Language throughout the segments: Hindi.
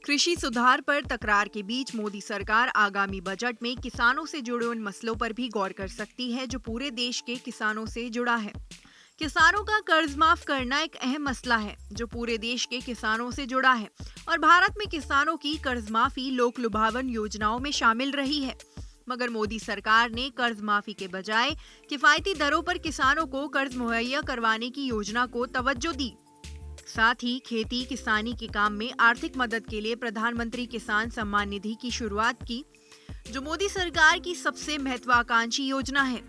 कृषि सुधार पर तकरार के बीच मोदी सरकार आगामी बजट में किसानों से जुड़े उन मसलों पर भी गौर कर सकती है जो पूरे देश के किसानों से जुड़ा है। किसानों का कर्ज माफ करना एक अहम मसला है जो पूरे देश के किसानों से जुड़ा है और भारत में किसानों की कर्ज माफी लोक लुभावन योजनाओं में शामिल रही है। मगर मोदी सरकार ने कर्ज माफी के बजाय किफायती दरों पर किसानों को कर्ज मुहैया करवाने की योजना को तवज्जो दी। साथ ही खेती किसानी के काम में आर्थिक मदद के लिए प्रधानमंत्री किसान सम्मान निधि की शुरुआत की, जो मोदी सरकार की सबसे महत्वाकांक्षी योजना है।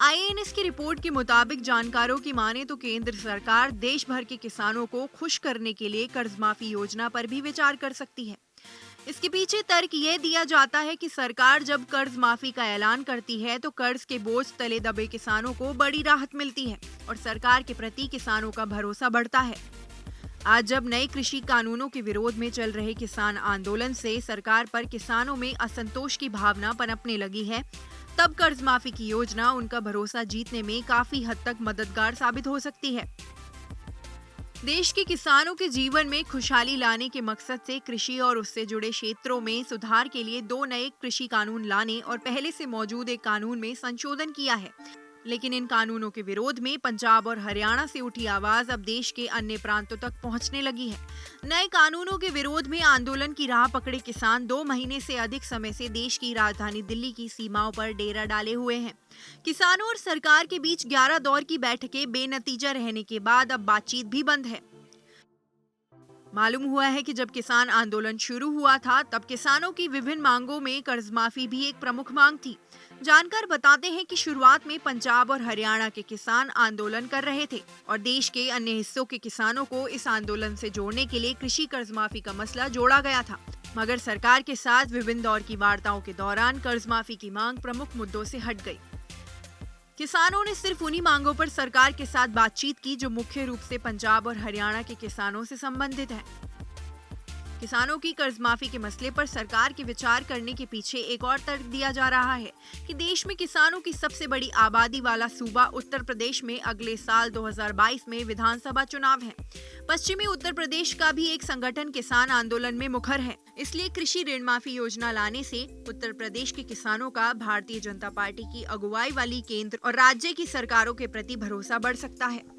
आईएनएस की रिपोर्ट के मुताबिक जानकारों की माने तो केंद्र सरकार देश भर के किसानों को खुश करने के लिए कर्ज माफी योजना पर भी विचार कर सकती है। इसके पीछे तर्क ये दिया जाता है कि सरकार जब कर्ज माफी का ऐलान करती है तो कर्ज के बोझ तले दबे किसानों को बड़ी राहत मिलती है और सरकार के प्रति किसानों का भरोसा बढ़ता है। आज जब नए कृषि कानूनों के विरोध में चल रहे किसान आंदोलन से सरकार पर किसानों में असंतोष की भावना पनपने लगी है, तब कर्ज माफी की योजना उनका भरोसा जीतने में काफी हद तक मददगार साबित हो सकती है। देश के किसानों के जीवन में खुशहाली लाने के मकसद से कृषि और उससे जुड़े क्षेत्रों में सुधार के लिए 2 नए कृषि कानून लाने और पहले से मौजूद एक कानून में संशोधन किया है। लेकिन इन कानूनों के विरोध में पंजाब और हरियाणा से उठी आवाज अब देश के अन्य प्रांतों तक पहुंचने लगी है। नए कानूनों के विरोध में आंदोलन की राह पकड़े किसान 2 महीने से अधिक समय से देश की राजधानी दिल्ली की सीमाओं पर डेरा डाले हुए हैं। किसानों और सरकार के बीच 11 दौर की बैठकें बेनतीजा रहने के बाद अब बातचीत भी बंद है। मालूम हुआ है कि जब किसान आंदोलन शुरू हुआ था तब किसानों की विभिन्न मांगों में कर्ज माफी भी एक प्रमुख मांग थी। जानकार बताते हैं कि शुरुआत में पंजाब और हरियाणा के किसान आंदोलन कर रहे थे और देश के अन्य हिस्सों के किसानों को इस आंदोलन से जोड़ने के लिए कृषि कर्ज माफी का मसला जोड़ा गया था। मगर सरकार के साथ विभिन्न दौर की वार्ताओं के दौरान कर्ज माफी की मांग प्रमुख मुद्दों से हट गई। किसानों ने सिर्फ उन्हीं मांगों पर सरकार के साथ बातचीत की जो मुख्य रूप से पंजाब और हरियाणा के किसानों से संबंधित है। किसानों की कर्ज माफी के मसले पर सरकार के विचार करने के पीछे एक और तर्क दिया जा रहा है कि देश में किसानों की सबसे बड़ी आबादी वाला सूबा उत्तर प्रदेश में अगले साल 2022 में विधानसभा चुनाव है। पश्चिमी उत्तर प्रदेश का भी एक संगठन किसान आंदोलन में मुखर है, इसलिए कृषि ऋण माफी योजना लाने से उत्तर प्रदेश के किसानों का भारतीय जनता पार्टी की अगुवाई वाली केंद्र और राज्य की सरकारों के प्रति भरोसा बढ़ सकता है।